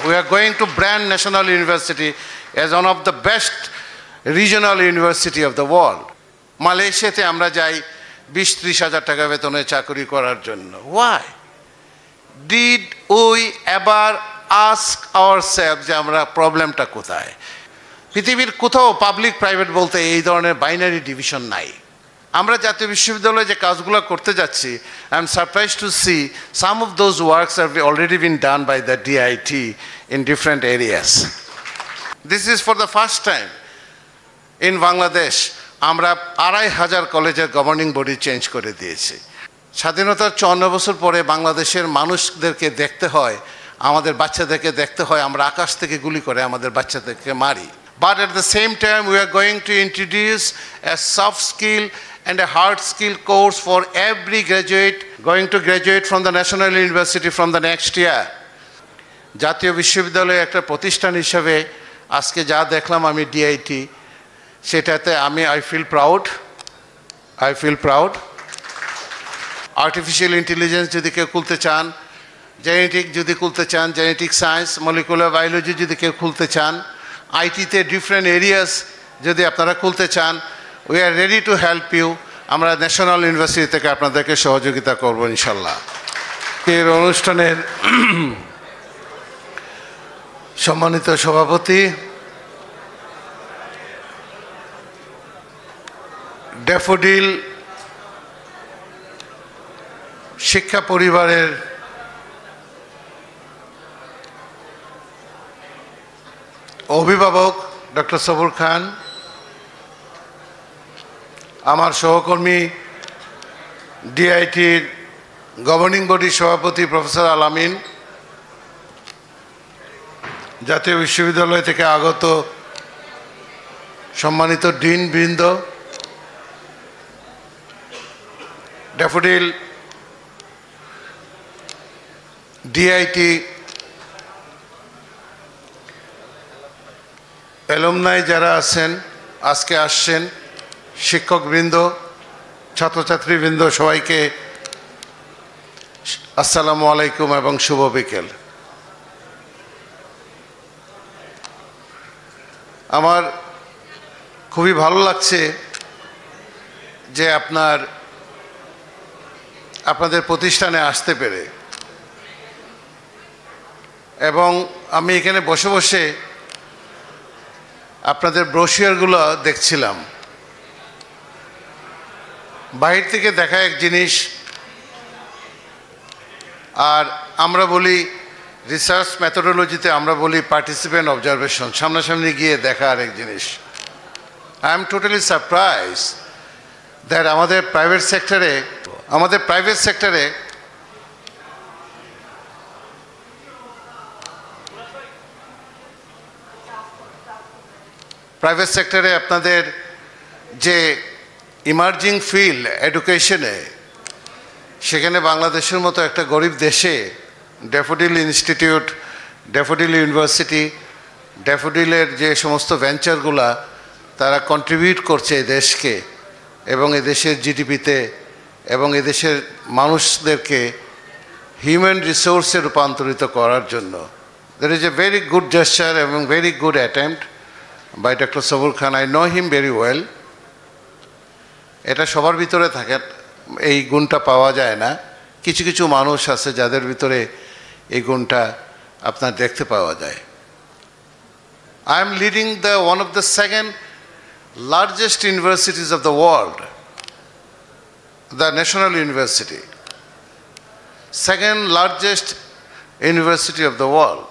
we are going to brand National University as one of the best regional university of the world. মালয়েশিয়াতে আমরা যাই 20-30 হাজার টাকা বেতনে চাকরি করার জন্য। Why? Did we ever ask ourselves যে আমরা প্রবলেমটা কোথায়? পৃথিবীর কোথাও পাবলিক প্রাইভেট বলতে এই ধরনের বাইনারি ডিভিশন নাই। আমরা জাতীয় বিশ্ববিদ্যালয়ে যে কাজগুলো করতে যাচ্ছি, I am surprised to see some of those works have already been done by the DIT in different areas. This is for the first time in Bangladesh. আমরা 2500 কলেজের গভর্নিং বডি চেঞ্জ করে দিয়েছি। স্বাধীনতার 54 বছর পরে বাংলাদেশের মানুষদেরকে দেখতে হয়, আমাদের বাচ্চাদেরকে দেখতে হয় আমরা আকাশ থেকে গুলি করে আমাদের বাচ্চাদেরকে মারি। But at the same time we are going to introduce a soft skill and a hard skill course for every graduate going to graduate from the National University from the next year. জাতীয় বিশ্ববিদ্যালয়ে একটা প্রতিষ্ঠান হিসেবে আজকে যা দেখলাম আমি DIT, সেটাতে I feel proud. Artificial intelligence যদি কেউ খুলতে চান, জেনেটিক যদি খুলতে চান, জেনেটিক সায়েন্স, মলিকুলার বায়োলজি যদি কেউ খুলতে চান, আইটিতে ডিফারেন্ট এরিয়াস যদি আপনারা খুলতে চান, we are ready to help you. আমরা ন্যাশনাল ইউনিভার্সিটি থেকে আপনাদেরকে সহযোগিতা করব ইনশাল্লাহ। এর অনুষ্ঠানের সম্মানিত সভাপতি, ড্যাফোডিল শিক্ষা পরিবারের অভিভাবক ডক্টর সবুর খান, আমার সহকর্মী ডিআইটির গভর্নিং বডির সভাপতি প্রফেসর আল আমিন, জাতীয় বিশ্ববিদ্যালয় থেকে আগত সম্মানিত ডিন বৃন্দ, ড্যাফোডিল ডিআইটি অ্যালুমনাই যারা আছেন, আজকে আসছেন, শিক্ষকবৃন্দ, ছাত্রছাত্রীবৃন্দ, সবাইকে আসসালামু আলাইকুম এবং শুভ বিকেল। আমার খুবই ভালো লাগছে যে আপনাদের প্রতিষ্ঠানে আসতে পেরে, এবং আমি এখানে বসে বসে আপনাদের ব্রোশিয়ারগুলো দেখছিলাম। বাহির থেকে দেখা এক জিনিস, আর আমরা বলি রিসার্চ মেথোডোলজিতে আমরা বলি পার্টিসিপেন্ট অবজারভেশন, সামনাসামনি গিয়ে দেখা আরেক জিনিস। I am totally surprise that আমাদের প্রাইভেট সেক্টরে আপনাদের যে ইমার্জিং ফিল্ড এডুকেশনে, সেখানে বাংলাদেশের মতো একটা গরিব দেশে ড্যাফোডিল ইনস্টিটিউট, ড্যাফোডিল ইউনিভার্সিটি, ড্যাফোডিলের যে সমস্ত ভেঞ্চারগুলা তারা কন্ট্রিবিউট করছে এই দেশকে এবং এদেশের জিডিপিতে, এবং এদেশের মানুষদেরকে হিউম্যান রিসোর্সে রূপান্তরিত করার জন্য। There is a very good gesture এবং very good attempt by Dr. Sabur Khan. I know him very well. এটা সবার ভিতরে থাকে, এই গুণটা পাওয়া যায় না। কিছু কিছু মানুষ আছে যাদের ভিতরে এই গুণটা আপনার দেখতে পাওয়া যায়। I am leading one of the second largest universities of the world, the National University, second largest university of the world,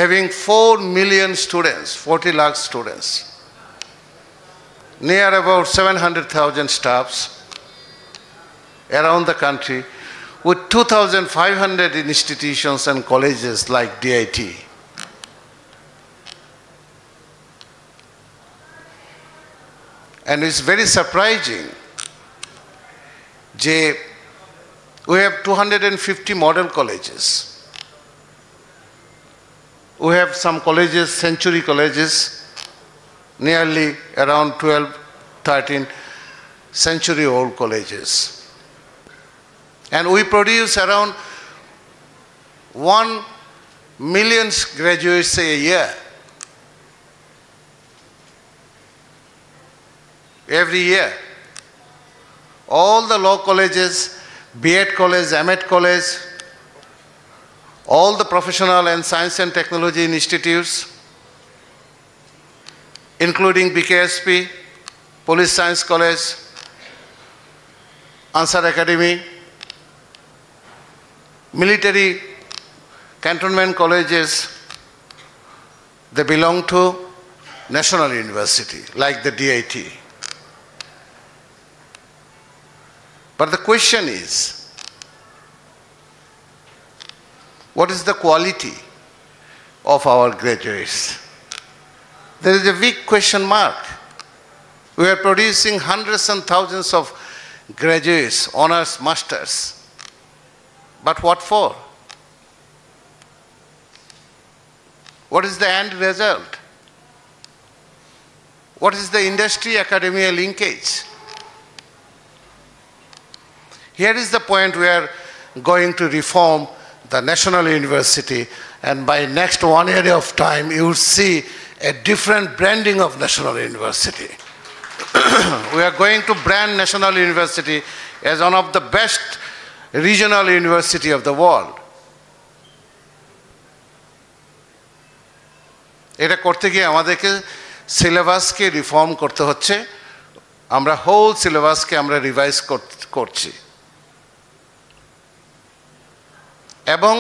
having 4 million students, 40 lakh students, near about 700,000 staffs around the country, with 2,500 institutions and colleges like DIT. And it's very surprising that we have 250 model colleges. We have some colleges, century colleges, nearly around 12, 13 century-old colleges. And we produce around 1 millions graduates a year. Every year. All the law colleges, B.Ed college, M.Ed college, all the professional and science and technology institutes, including BKSP, Police Science College, Ansar Academy, military cantonment colleges, they belong to National University, like the DIT. But the question is, what is the quality of our graduates? There is a big question mark. We are producing hundreds and thousands of graduates, honors, masters. But what for? What is the end result? What is the industry-academia linkage? Here is the point we are going to reform the National University, and by next 1 year of time, you will see a different branding of National University. We are going to brand National University as one of the best regional university of the world. এটা করতে গিয়ে আমাদেরকে সিলেবাসকে reform করতে হচ্ছে। আমরা whole সিলেবাসকে আমরা revise করছি এবং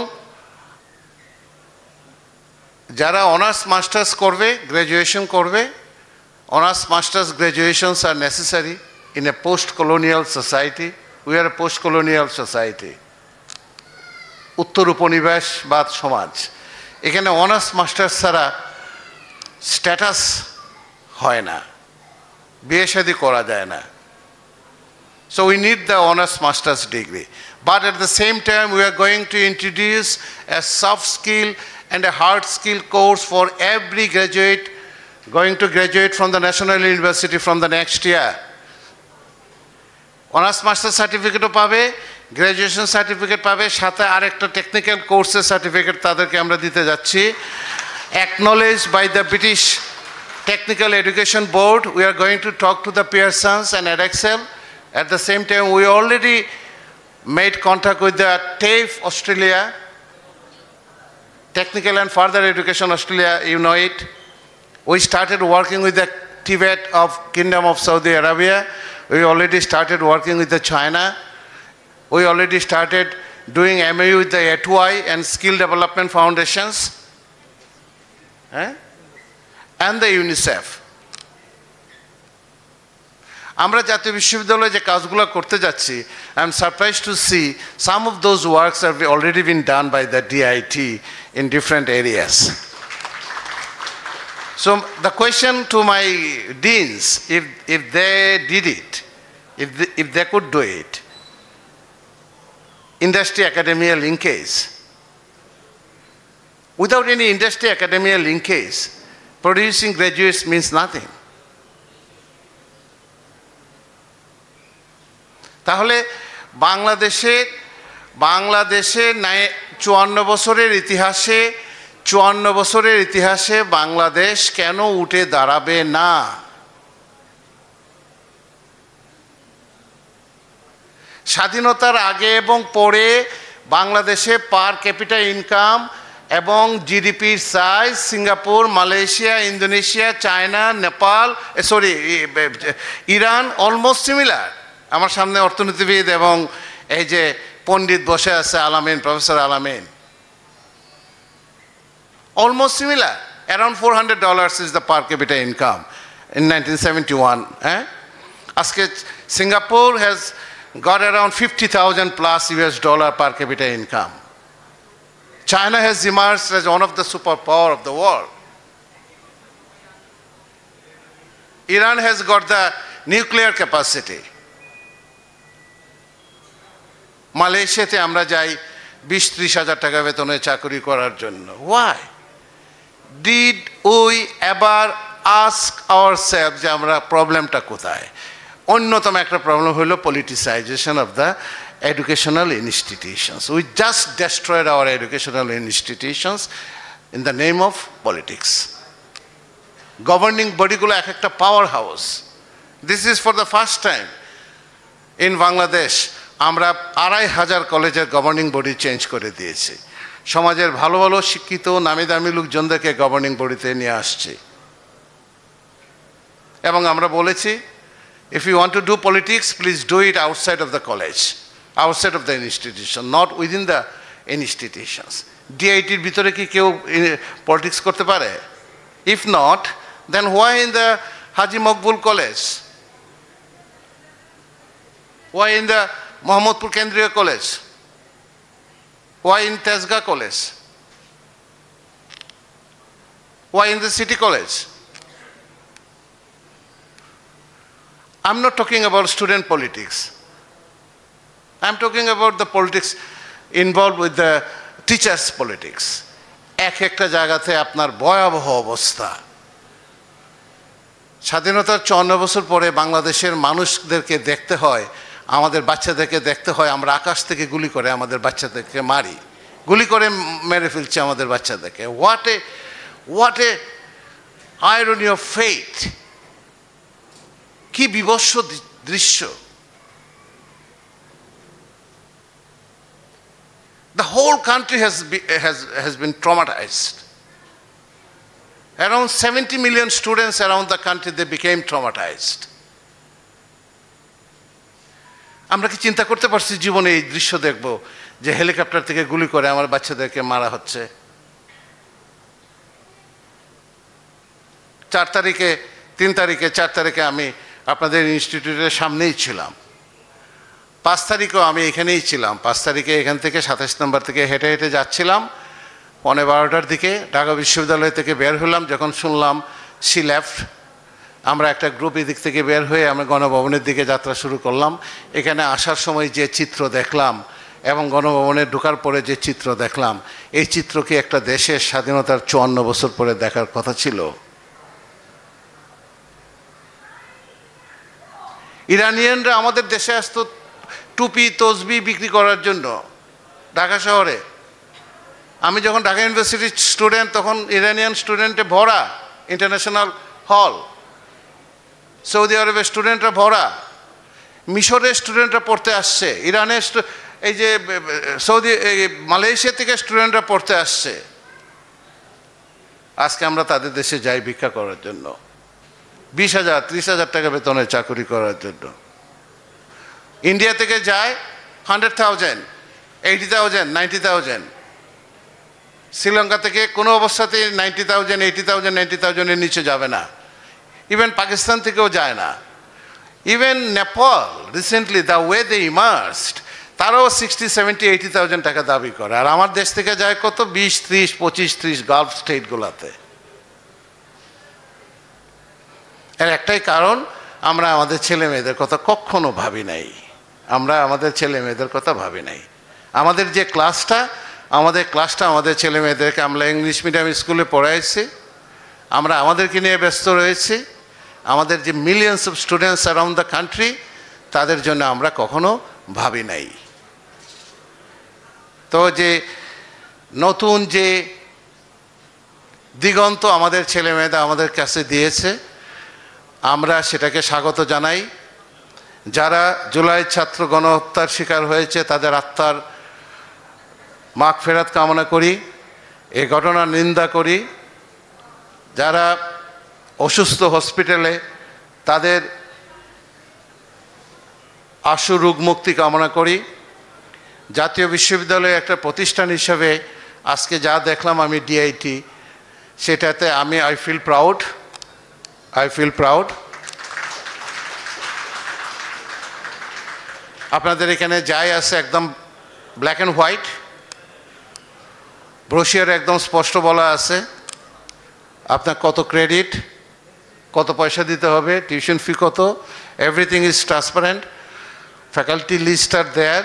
যারা অনার্স মাস্টার্স করবে, গ্র্যাজুয়েশন করবে, honours masters graduations are necessary in a post colonial society. We are a post colonial society, উত্তর উপনিবেশবাদ সমাজ। এখানে অনার্স মাস্টার্স ছাড়া স্ট্যাটাস হয় না, বিয়ে শাদী করা যায় না। So we need the honors master's degree. But at the same time, we are going to introduce a soft skill and a hard skill course for every graduate going to graduate from the National University from the next year. Honors master's certificate পাবে, graduation certificate পাবে, সাথে আরেকটা technical কোর্সের certificate তাদেরকে আমরা দিতে যাচ্ছি। Acknowledged by the British Technical Education Board, we are going to talk to the Pearsons and Edexcel. At the same time, we already made contact with the TAFE Australia, Technical and Further Education Australia, you know it. We started working with the Tibet of Kingdom of Saudi Arabia. We already started working with the China. We already started doing MAU with the A2I and Skill Development Foundations. And the UNICEF. আমরা জাতীয় বিশ্ববিদ্যালয়ে যে কাজগুলো করতে যাচ্ছি, I am surprised to see some of those works have already been done by the DIT in different areas. So the question to my deans, if they did it, if they could do it, industry academia linkage. Without any industry academia linkage, producing graduates means nothing. তাহলে বাংলাদেশে 54 বছরের ইতিহাসে বাংলাদেশ কেন উঠে দাঁড়াবে না? স্বাধীনতার আগে এবং পরে বাংলাদেশে পার ক্যাপিটা ইনকাম এবং জিডিপির size Singapore, Malaysia, Indonesia, China, Nepal, Iran almost similar. আমার সামনে অর্থনীতিবিদ এবং এই যে পণ্ডিত বসে আছে আলামিন, প্রফেসর আলামিন, almost similar. Around $400 is the per capita income in 1971. Aske Singapore has got around 50,000 plus US dollar per capita income. China has emerged as one of the superpower of the world. Iran has got the nuclear capacity. মালয়েশিয়াতে আমরা যাই 20-30 হাজার টাকা বেতনে চাকরি করার জন্য। Why? Did we ever ask ourselves যে আমরা প্রবলেমটা কোথায়? অন্যতম একটা প্রবলেম হলো politicization of the educational institutions. We just destroyed our educational institutions in the name of politics. Governing body gulo ek ekta powerhouse. This is for the first time in Bangladesh. আমরা 2500 কলেজের governing body change করে দিয়েছি। সমাজের ভালো ভালো শিক্ষিত নামি দামি লোকজনদেরকে গভর্নিং বডিতে নিয়ে আসছে। এবং আমরা বলেছি, if you want to do politics, please do it outside of the college, outside of the institution, not within the institutions. DITর ভিতরে কি কেউ পলিটিক্স করতে পারে? If not, then why in the Haji Maqbul College? Why in the Mohammadpur Kendriya College? Why in Tezga College? Why in the City College? I'm not talking about student politics. I'm talking about the politics involved with the teachers' politics. এক একটা জায়গাতে আপনার ভয়াবহ অবস্থা। স্বাধীনতার 54 বছর পরে বাংলাদেশের মানুষদেরকে দেখতে হয়, আমাদের বাচ্চাদেরকে দেখতে হয় আমরা আকাশ থেকে গুলি করে আমাদের বাচ্চাদেরকে মারি, গুলি করে মেরে ফেলছি আমাদের বাচ্চাদেরকে। What a irony of fate! কি বিভৎস দৃশ্য! The whole country has been traumatized. Around 70 million students around the country, they became traumatized. আমরা কি চিন্তা করতে পারছি জীবনে এই দৃশ্য দেখব যে হেলিকপ্টার থেকে গুলি করে আমার বাচ্চাদেরকে মারা হচ্ছে? 4 তারিখে আমি আপনাদের ইনস্টিটিউটের সামনেই ছিলাম। 5 তারিখেও আমি এখানেই ছিলাম। 5 তারিখে এখান থেকে 27 নম্বর থেকে হেঁটে হেঁটে যাচ্ছিলাম। 12:15টার দিকে ঢাকা বিশ্ববিদ্যালয় থেকে বের হলাম। যখন শুনলাম সি লেফট, আমরা একটা গ্রুপ এদিক থেকে বের হয়ে আমরা গণভবনের দিকে যাত্রা শুরু করলাম। এখানে আসার সময় যে চিত্র দেখলাম এবং গণভবনে ঢোকার পরে যে চিত্র দেখলাম, এই চিত্র কি একটা দেশের স্বাধীনতার 54 বছর পরে দেখার কথা ছিল? ইরানিয়ানরা আমাদের দেশে আসতো টুপি তসবি বিক্রি করার জন্য ঢাকা শহরে। আমি যখন ঢাকা ইউনিভার্সিটির স্টুডেন্ট, তখন ইরানিয়ান স্টুডেন্টে ভরা ইন্টারন্যাশনাল হল, সৌদি আরবের স্টুডেন্টরা ভরা, মিশরের স্টুডেন্টরা পড়তে আসছে, ইরানের এই যে মালয়েশিয়া থেকে স্টুডেন্টরা পড়তে আসছে। আজকে আমরা তাদের দেশে যাই ভিক্ষা করার জন্য, 20,000 30,000 টাকা বেতনের চাকরি করার জন্য। ইন্ডিয়া থেকে যায় 100,000, 80,000, 90,000। শ্রীলঙ্কা থেকে কোনো অবস্থাতেই 90,000, 80,000, 90,000-এর নিচে যাবে না। ইভেন পাকিস্তান থেকেও যায় না। Even Nepal recently the way they immersed, তারাও 60, 70, 80,000 টাকা দাবি করে। আর আমার দেশ থেকে যায় কত? 20, 30, 25, 30 গালফ স্টেটগুলোতে। এর একটাই কারণ, আমরা আমাদের ছেলে মেয়েদের কথা কখনো ভাবি নাই। আমরা আমাদের ছেলে মেয়েদের কথা ভাবি নাই। আমাদের যে ক্লাসটা আমাদের ছেলে মেয়েদেরকে, আমরা ইংলিশ মিডিয়াম স্কুলে পড়াইছি, আমরা আমাদেরকে নিয়ে ব্যস্ত রয়েছি। আমাদের যে millions of students around the country, তাদের জন্য আমরা কখনো ভাবি নাই। তো যে নতুন যে দিগন্ত আমাদের ছেলে মেয়েরা আমাদের কাছে দিয়েছে, আমরা সেটাকে স্বাগত জানাই। যারা জুলাই ছাত্র গণহত্যার শিকার হয়েছে, তাদের আত্মার মাগফিরাত কামনা করি, এই ঘটনার নিন্দা করি। যারা অসুস্থ হসপিটালে, তাদের আশু রোগ মুক্তি কামনা করি। জাতীয় বিশ্ববিদ্যালয়ে একটা প্রতিষ্ঠান হিসাবে আজকে যা দেখলাম আমি ডিআইটি, সেটাতে আমি আই ফিল প্রাউড। আপনাদের এখানে যাই আছে একদম ব্ল্যাক অ্যান্ড হোয়াইট, ব্রোশিয়ারে একদম স্পষ্ট বলা আছে আপনার কত ক্রেডিট, কত পয়সা দিতে হবে, টিউশন ফি কত, everything is transparent, faculty list are there.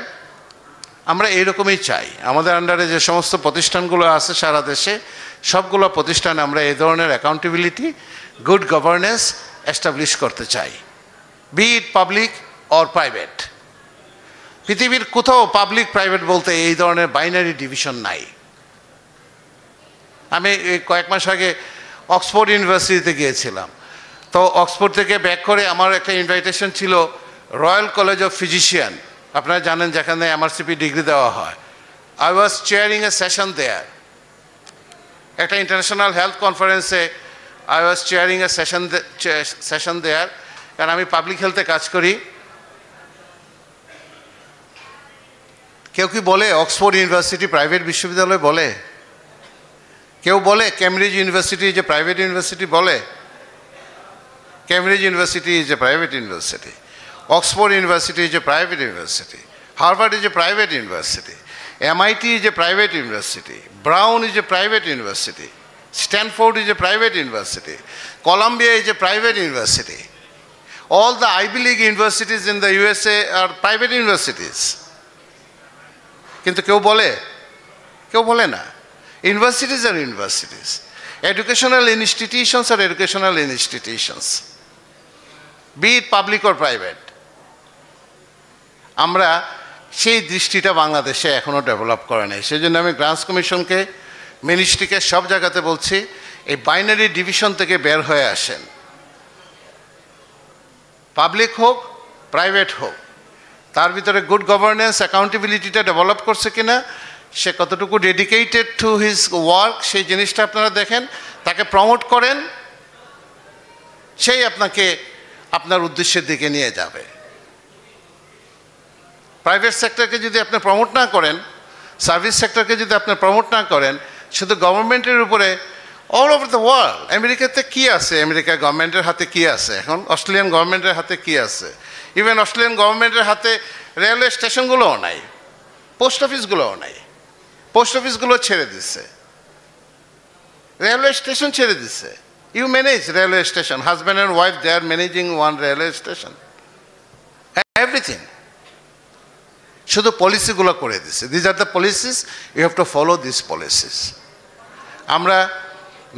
আমরা এইরকমই চাই। আমাদের আন্ডারে যে সমস্ত প্রতিষ্ঠানগুলো আছে সারা দেশে, সবগুলো প্রতিষ্ঠানে আমরা এই ধরনের অ্যাকাউন্টেবিলিটি, গুড গভর্নেন্স এস্টাবলিশ করতে চাই, be it public or private. পৃথিবীর কোথাও পাবলিক প্রাইভেট বলতে এই ধরনের বাইনারি ডিভিশন নাই। আমি কয়েক মাস আগে অক্সফোর্ড ইউনিভার্সিটিতে গিয়েছিলাম, তো অক্সফোর্ড থেকে ব্যাক করে আমার একটা ইনভাইটেশন ছিল রয়্যাল কলেজ অফ ফিজিশিয়ান, আপনারা জানেন যেখানে MRCP ডিগ্রি দেওয়া হয়। I was chairing a session there, একটা ইন্টারন্যাশনাল হেলথ কনফারেন্সে I was chairing a session there, কারণ আমি পাবলিক হেলথে কাজ করি। কেউ কি বলে অক্সফোর্ড ইউনিভার্সিটি প্রাইভেট বিশ্ববিদ্যালয় বলে? কেউ বলে Cambridge university is a private university বলে? Cambridge University is a private university. Oxford University is a private university. Harvard is a private university. MIT is a private university. Brown is a private university. Stanford is a private university. Columbia is a private university. All the Ivy League universities in the USA are private universities. কিন্তু কেউ বলে? কেউ বলে না। Universities are universities. Educational institutions are educational institutions. Be it public or private. আমরা সেই দৃষ্টিটা বাংলাদেশে এখনও ডেভেলপ করে নাই। সেই জন্য আমি গ্রান্টস কমিশনকে, মিনিস্ট্রিকে সব জায়গাতে বলছি এই বাইনারি ডিভিশন থেকে বের হয়ে আসেন। পাবলিক হোক, প্রাইভেট হোক, তার ভিতরে গুড গভর্নেন্স, অ্যাকাউন্টেবিলিটিটা ডেভেলপ করছে কিনা, সে কতটুকু ডেডিকেটেড টু হিজ ওয়ার্ক, সেই জিনিসটা আপনারা দেখেন, তাকে প্রমোট করেন, সেই আপনাকে আপনার উদ্দেশ্যের দিকে নিয়ে যাবে। প্রাইভেট সেক্টরকে যদি আপনি প্রমোট না করেন, সার্ভিস সেক্টরকে যদি আপনি প্রমোট না করেন, শুধু গভর্নমেন্টের উপরে অল ওভার দ্য ওয়ার্ল্ড, আমেরিকাতে কী আছে, আমেরিকা গভর্নমেন্টের হাতে কী আছে, এখন অস্ট্রেলিয়ান গভর্নমেন্টের হাতে কী আছে, ইভেন অস্ট্রেলিয়ান গভর্নমেন্টের হাতে রেলওয়ে স্টেশনগুলোও নাই, পোস্ট অফিসগুলোও নাই। পোস্ট অফিসগুলো ছেড়ে দিচ্ছে, রেলওয়ে স্টেশন ছেড়ে দিচ্ছে। You manage railway station, husband and wife, they are managing one railway station, everything. শুধু পলিসিগুলো করে দিচ্ছে। These are the policies, you have to follow this policies. আমরা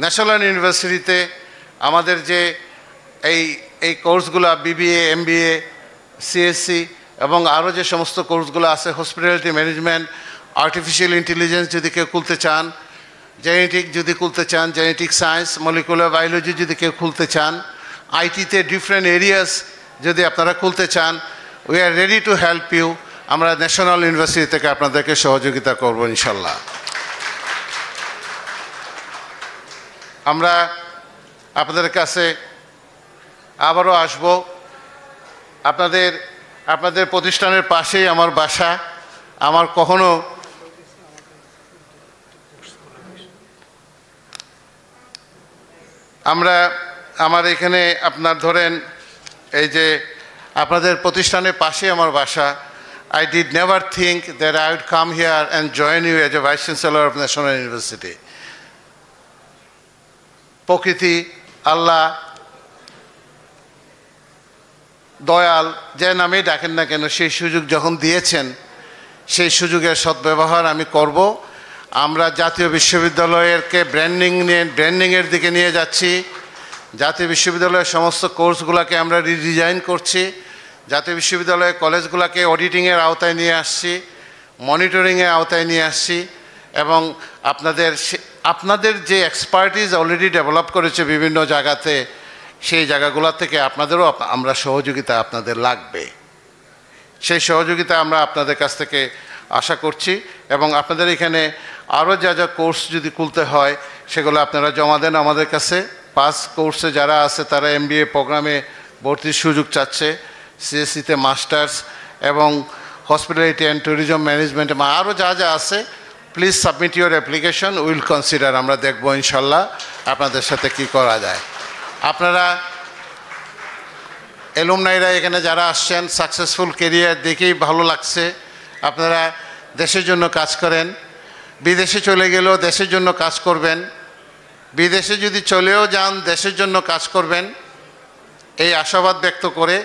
ন্যাশনাল ইউনিভার্সিটিতে আমাদের যে এই কোর্সগুলো, BBA, MBA, CSC এবং আরও যে সমস্ত কোর্সগুলো আছে, হসপিটালিটি ম্যানেজমেন্ট, আর্টিফিশিয়াল ইন্টেলিজেন্স যদি কেউ খুলতে চান, জেনেটিক যদি খুলতে চান, জেনেটিক সায়েন্স, মলিকুলার বায়োলজি যদি কেউ খুলতে চান, আইটিতে ডিফারেন্ট এরিয়াস যদি আপনারা খুলতে চান, we are ready to help you. আমরা ন্যাশনাল ইউনিভার্সিটি থেকে আপনাদেরকে সহযোগিতা করব ইনশাল্লাহ। আমরা আপনাদের কাছে আবারও আসব। আপনাদের প্রতিষ্ঠানের পাশেই আমার বাসা। আমার কখনো আমার এখানে আপনার ধরেন এই যে আপনাদের প্রতিষ্ঠানের পাশে আমার বাসা। I did never think that I would come here and join you as a Vice Chancellor of National University. প্রকৃতি, আল্লাহ, দয়াল, যে নামেই ডাকেন না কেন, সেই সুযোগ যখন দিয়েছেন, সেই সুযোগের সদ্ব্যবহার আমি করব। আমরা জাতীয় বিশ্ববিদ্যালয়েরকে ব্র্যান্ডিংয়ের দিকে নিয়ে যাচ্ছি। জাতীয় বিশ্ববিদ্যালয়ের সমস্ত কোর্সগুলোকে আমরা রিডিজাইন করছি। জাতীয় বিশ্ববিদ্যালয়ের কলেজগুলোকে অডিটিংয়ের আওতায় নিয়ে আসছি, মনিটরিংয়ের আওতায় নিয়ে আসছি এবং আপনাদের যে এক্সপার্টিস অলরেডি ডেভেলপ করেছে বিভিন্ন জায়গাতে, সেই জায়গাগুলো থেকে আপনাদেরও আমরা সহযোগিতা আপনাদের লাগবে। সেই সহযোগিতা আমরা আপনাদের কাছ থেকে আশা করছি এবং আপনাদের এখানে আরও যা যা কোর্স যদি খুলতে হয় সেগুলো আপনারা জমা দেন আমাদের কাছে। পাস কোর্সে যারা আছে তারা MBA প্রোগ্রামে ভর্তির সুযোগ চাচ্ছে, CSCতে মাস্টার্স এবং হসপিটালিটি অ্যান্ড ট্যুরিজম ম্যানেজমেন্টে আরও যা যা আছে, please submit your application, will consider. আমরা দেখব ইনশাল্লাহ আপনাদের সাথে কি করা যায়। আপনারা অ্যালুমনাইরা এখানে যারা আসছেন, সাকসেসফুল কেরিয়ার দেখেই ভালো লাগছে। আপনারা দেশের জন্য কাজ করেন, বিদেশে চলে গেলেও দেশের জন্য কাজ করবেন, বিদেশে যদি চলেও যান দেশের জন্য কাজ করবেন, এই আশাবাদ ব্যক্ত করে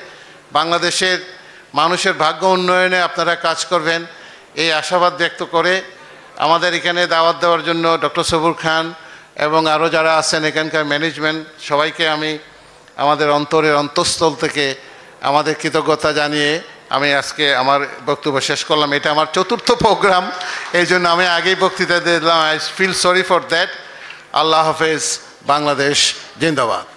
বাংলাদেশের মানুষের ভাগ্য উন্নয়নে আপনারা কাজ করবেন, এই আশাবাদ ব্যক্ত করে আমাদের এখানে দাওয়াত দেওয়ার জন্য ডক্টর সবুর খান এবং আরও যারা আছেন এখানকার ম্যানেজমেন্ট, সবাইকে আমি আমাদের অন্তরের অন্তঃস্থল থেকে আমাদের কৃতজ্ঞতা জানিয়ে আমি আজকে আমার বক্তব্য শেষ করলাম। এটা আমার চতুর্থ প্রোগ্রাম, এই জন্য আমি আগেই বক্তৃতা দিলাম। I feel sorry for that. Allah হাফেজ। বাংলাদেশ জিন্দাবাদ।